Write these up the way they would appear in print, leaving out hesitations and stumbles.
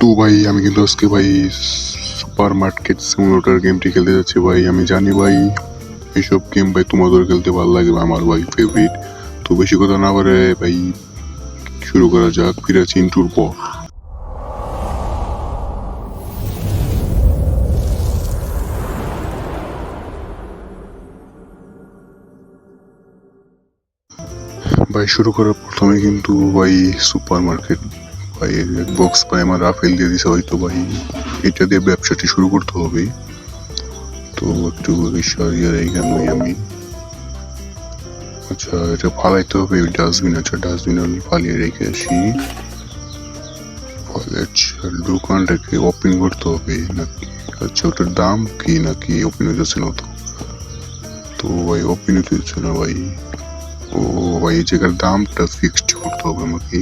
তো ভাই আমি কিন্তু আজকে ভাই সুপার মার্কেট সিমুলেটর গেমটি খেলতে যাচ্ছি ভাই। আমি জানি ভাই এইসব গেম ভাই তোমাদের খেলতে ভালো লাগে, আমার ভাই ফেভারিট। তো বেশি কথা না বলে ভাই শুরু করা যাক ফিরাছি ইন্টুর পর। ভাই শুরু করার প্রথমে কিন্তু ভাই সুপার মার্কেট ভাই বক্স ভাই আমার রাফেল দিয়ে দিছে হয়তো ভাই, এটা দিয়ে ব্যবসাটি শুরু করতে হবে। তো একটু সরিয়ে এইখানে আমি আচ্ছা এটা ফালাইতে হবে, ডাস্টবিন আছে, ডাস্টবিন আমি ফালিয়ে রেখে আসি। আচ্ছা দোকানটাকে ওপেন করতে হবে নাকি? আচ্ছা ওটার দাম কি নাকি ওপেন হইতেছে না? তো ভাই ওপেন হইতেছে না ভাই। ও ভাই এই জায়গার দামটা ফিক্সড করতে হবে আমাকে।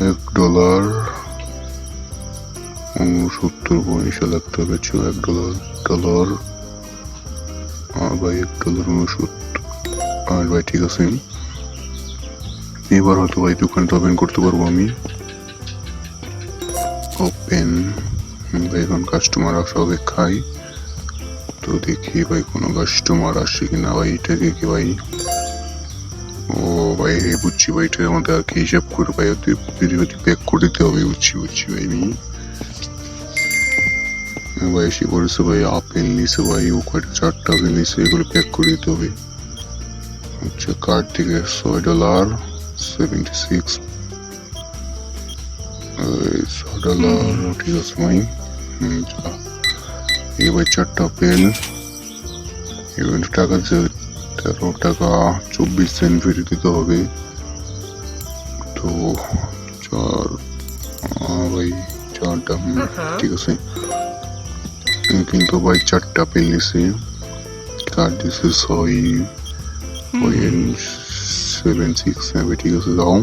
$1 70 পয়সা লাগতে হবে। $1 ভাই $1.69। আর ভাই ঠিক আছে, এবার হয়তো ভাই দোকানটা ওপেন করতে পারবো আমি। ওপেন ভাই, এখন কাস্টমার আসা অপেক্ষায়। তো দেখি ভাই কোনো কাস্টমার আসে কিনা ভাই। এটাকে কি ভাই, ও ভাই বুঝছি ভাই, এটার মধ্যে আর কি হিসাব করে ভাই প্যাক করে দিতে হবে। বুঝছি ভাই আমি ভাই এসে পড়েছে ভাই। আপেল নিছে ভাই, ও কয়টা 4টা আপেল নিছে, এগুলো প্যাক করে দিতে হবে। আচ্ছা কার্ড থেকে $6.76 $6 ঠিক আছে ভাই। এই ভাই 4টা আপেল, এবার টাকা যে $13.24 ফিরে দিতে হবে। তো 4 ভাই 4টা ঠিক আছে, কিন্তু ভাই 4টা আপেল নিছে, কার্ড দিছে 6.76 ঠিক আছে দাও।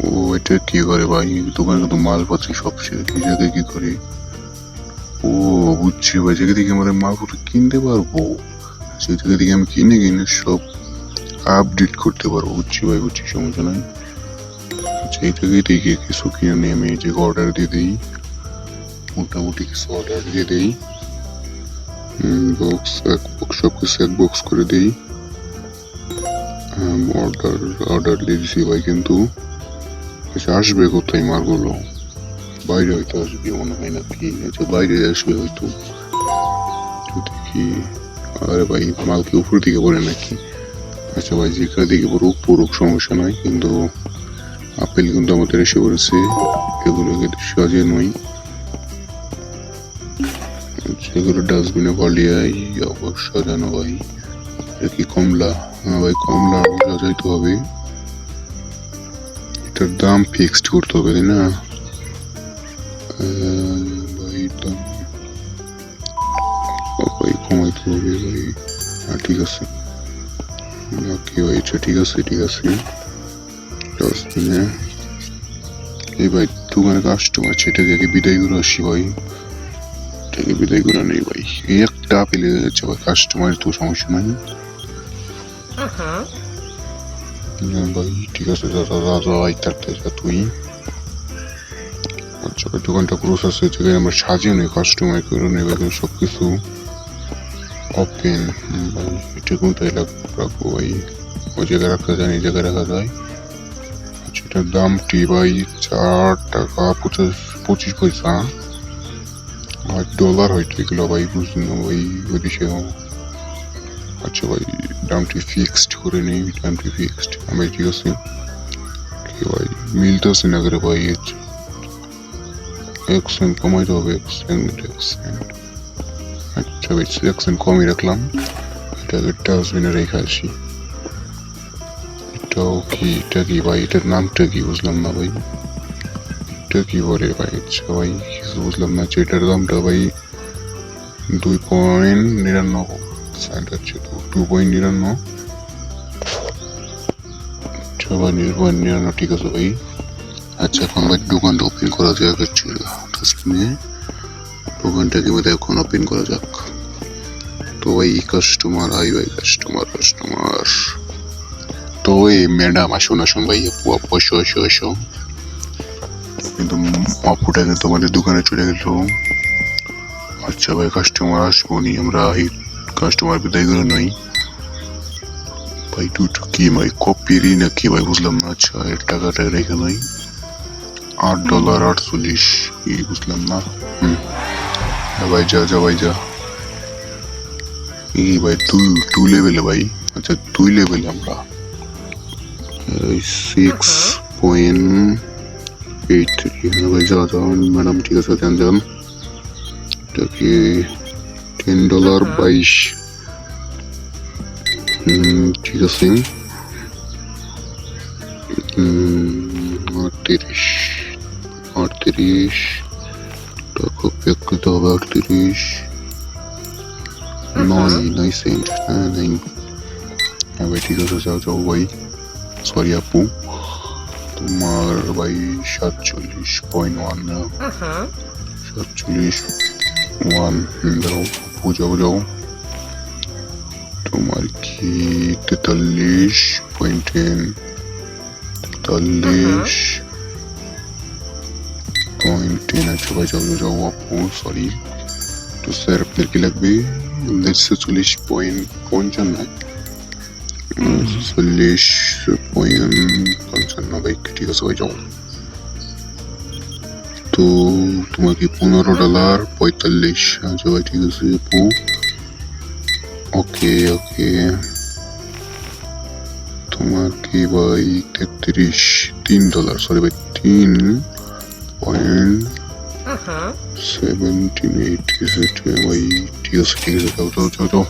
ও এটা কি করে ভাই, দোকানে কিন্তু মালপত্র সব শেষ, এই জায়গায় কি করে? ও বুঝছি ভাই, জায়গা থেকে আমার মালপত্র কিনতে পারবো, সেই জায়গা থেকে আমি কিনে সব আপডেট করতে পারবো। বুঝছি ভাই বুঝছি, সমস্যা নাই। আচ্ছা এই জায়গায় থেকে কিছু কিনে নিয়ে আমি এই জায়গায় অর্ডার দিয়ে দিই, মোটামুটি কিছু অর্ডার দিয়ে দিই। সব কিছু এক বক্স করে দিই। অর্ডার দিয়ে দিছি ভাই, কিন্তু আসবে কোথায় মালগুলো? বাইরে হয়তো আসবে মনে হয় নাকি? আচ্ছা বাইরে আসবে হয়তো, দেখি। আরে ভাই মাল কি উপর দিকে পড়ে নাকি? আচ্ছা ভাই যেখানে দিকে পড়ুক সমস্যা নাই, কিন্তু আপেল কিন্তু আমাদের এসে পড়েছে, এগুলোকে সাজিয়ে নয়। সেগুলো ডাস্টবিনে পালিয়ে অবশ্য সাজানো ভাই। এটা কি কমলা? হ্যাঁ ভাই কমলা সাজাইতে হবে। এটার দাম ফিক্সড করতে হবে তাই না ভাই? দাম ভাই কমাইতে হবে ভাই। হ্যাঁ ঠিক আছে, ওকে ভাই আচ্ছা ঠিক আছে ডাস্টবিনে। এই ভাই দোকানে কাস্টমার, সেটাকে বিদায় করে আসি ভাই। এটাকে বিদায় করে নেই ভাই, এই একটা পেলে যাচ্ছে ভাই, কাস্টমার তো সমস্যা নাই ভাই। ঠিক আছে দাদা ভাই তাড়াতাড়ি তুই। আচ্ছা ভাই দোকানটা ক্লোজ আছে, যেখানে আমরা সাজিয়ে নেই, কাস্টমার করে নেই ভাই সব কিছু। ওপেন ভাই, এটা কোনটাই রাখবো ভাই? ওই জায়গায় রাখা যায়, এই জায়গায় রাখা যায়। আচ্ছা এটার দামটি ভাই $4.25। আর ডলার হয়তো এগুলো ভাই বুঝলি না ভাই, ওই দেশে। আচ্ছা ভাই দামটি ফিক্সড করে নেই, দামটি ফিক্সড ভাই ঠিক আছে। ভাই মিলতেছে না করে ভাই, 1 সেন্ট কমাইতে হবে, 1 সেন্ট। আচ্ছা ভাই 1 সেন্ট কমই রাখলাম, এটাকে ডাস্টবিনে রেখে আসি। এটা কি ভাই, এটার নামটা কি বুঝলাম না ভাই, এটা কি বলে ভাই? আচ্ছা ভাই কিছু বুঝলাম না। এটার দামটা ভাই 2.99 হচ্ছে, তো 2.99 2.99 ঠিক আছে ভাই। আচ্ছা এখন ভাই দোকানটা ওপেন করা যাক, হচ্ছে দোকানটাকে বোধ এখন ওপেন করা যাক। তো ভাই কাস্টমার আই ভাই, কাস্টমার তো এই ম্যাডাম আসুন ভাই, আপু এসো। কিন্তু আপুটা কিন্তু আমাদের দোকানে চলে গেল। আচ্ছা ভাই, কাস্টমার আসবো নি, আমরা এই কাস্টমার বিদায় করে নই ভাই। দুটো কি ভাই, কপিরই না কি ভাই, বুঝলাম না। আচ্ছা এর টাকাটা রেখে নই, $8.48, কি বুঝলাম না। হ্যাঁ ভাই, যা যা ভাই যা। এই ভাই টু লেভেলে ভাই। আচ্ছা 2 লেভেলে আমরা 6.83। হ্যাঁ ভাই যা যা ম্যাডাম, ঠিক আছে যান যান। এটাকে $10.22। ঠিক আছে। 38 টাকা পেক করতে হবে। 9 সেন্ট। হ্যাঁ নাই। হ্যাঁ ভাই ঠিক আছে, যাও যাও ভাই। সরি আপু, তোমার ভাই 47.1 না, 47.1। যাও আপু, যাও যাও। তোমার কি 43.10? 43.10। আচ্ছা ভাই যাও যাও যাও আপু, সরি। তো স্যার আপনার কি লাগবে? 46.55। 46.55 ভাই, ঠিক আছে ভাই যাও। তো তোমার কি $15.45? আচ্ছা ভাই ঠিক আছে আপু, ওকে ওকে। তোমার কি ভাই $3.3? সরি ভাই, 3.78 ভাই, ঠিক আছে ঠিক আছে, যাও যাও যাও যাও।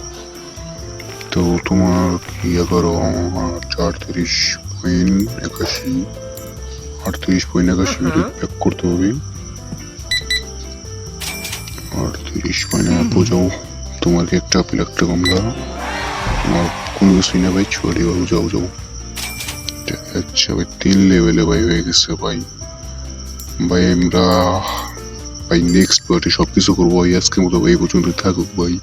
তো তোমার কি 38.81 প্যাক করতে হবে। 38. যাও। তোমার কি একটা আপেল, একটা কমলা, তোমার কোনো কিছুই না ভাই, ছড়ি বাবু যাও যাও। আচ্ছা ভাই 3 লেভেলে ভাই হয়ে গেছে ভাই। ভাই আমরা ভাই নেক্সট পার্টি সবকিছু করবো ভাই, আজকের মতো ভাই পর্যন্ত থাকুক ভাই।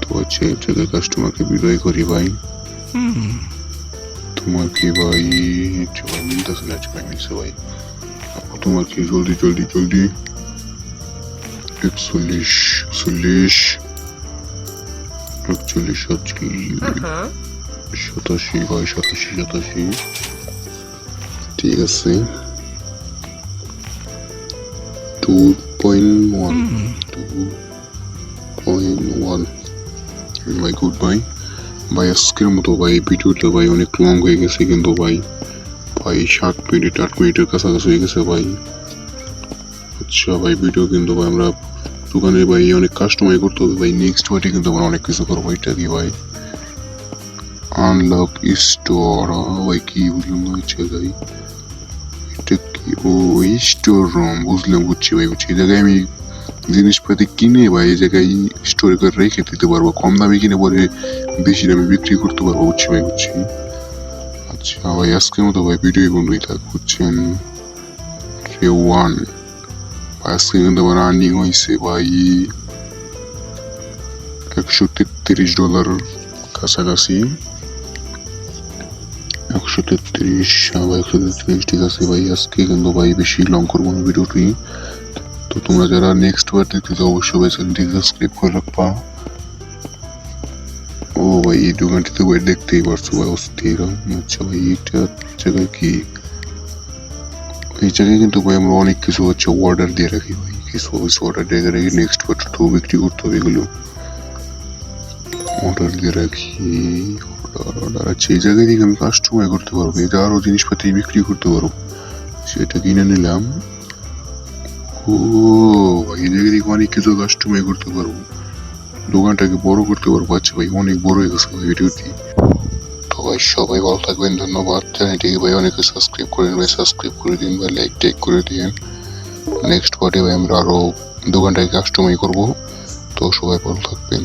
তো আচ্ছা এর জায়গায় কাস্টমারকে বিদায় করি ভাই। তোমার কি ভাই, আচ্ছা ভাই মিলতেছে না। আচ্ছা ভাই মিলছে ভাই। তোমার কি জলদি জলদি জলদি। 41, 40, 41, 87 ভাই, 87। ঠিক আছে। 2.1 ভাই, গুড বাই ভাই। আজকের মতো ভাই ভিডিওটা ভাই অনেক লং হয়ে গেছে কিন্তু ভাই 7 মিনিট 8 মিনিটের কাছাকাছি হয়ে গেছে ভাই। আচ্ছা ভাই ভিডিও কিন্তু ভাই আমরা দোকানে ভাই অনেক কাস্টমাইজ করতে হবে ভাই। নেক্সট পার্টি কিন্তু আমরা অনেক কিছু করবো। এটা কি ভাই, আনলক স্টোর ভাই, কি বুঝলাম না হচ্ছে ভাই। এটা কি, ও স্টোর রুম, বুঝলাম, বুঝছি ভাই বুঝছি। এই জায়গায় আমি জিনিসপাতি কিনে ভাই এই জায়গায় স্টোরে করে রেখে দিতে পারবো, কম দামে কিনে পরে বেশি দামে বিক্রি করতে পারবো, বুঝছি ভাই বুঝছি। আচ্ছা ভাই আজকের মতো ভাই ভিডিও বন্ধুই থাক, বুঝছেন। আজকে কিন্তু আমার আর্নিং হয়েছে ভাই $133 কাছাকাছি। 133, 133, ঠিক আছে ভাই। আজকে কিন্তু ভাই বেশি লং করবো না ভিডিওটি। তো তোমরা যারা নেক্সট বার দেখতে চাও অবশ্যই ভাই চ্যানেলটি সাবস্ক্রাইব করে রাখবা। ও ভাই এই দোকানটিতে ভাই দেখতেই পারছো ভাই, অস্থির। আচ্ছা ভাই এইটা জায়গায় কি, এই জায়গায় কিন্তু ভাই আমরা অনেক কিছু হচ্ছে অর্ডার দিয়ে রাখি ভাই, কিছু অর্ডার দিয়ে রাখি। নেক্সট বার তো বিক্রি করতে হবে এগুলো, অর্ডার দিয়ে রাখি। অর্ডার আছে এই জায়গায় থেকে আমি কাস্টমাইজ করতে পারবো, এটা আরো জিনিসপাতি বিক্রি করতে পারবো, সেটা কিনে নিলাম। ও ভাই এই জায়গায় থেকে অনেক কিছু কাস্টমাইজ করতে পারবো, দোকানটাকে বড় করতে পারবো। আচ্ছা ভাই অনেক বড় হয়ে গেছে ভাই ভিডিওটি। তো ভাই সবাই ভালো থাকবেন, ধন্যবাদ। চ্যানেলটিকে ভাই অনেকে সাবস্ক্রাইব করেন ভাই, সাবস্ক্রাইব করে দিন ভাই, লাইক টাইক করে দিন। নেক্সট পার্টে ভাই আমরা আরো দোকানটাকে কাস্টমাইজ করবো। তো সবাই ভালো থাকবেন।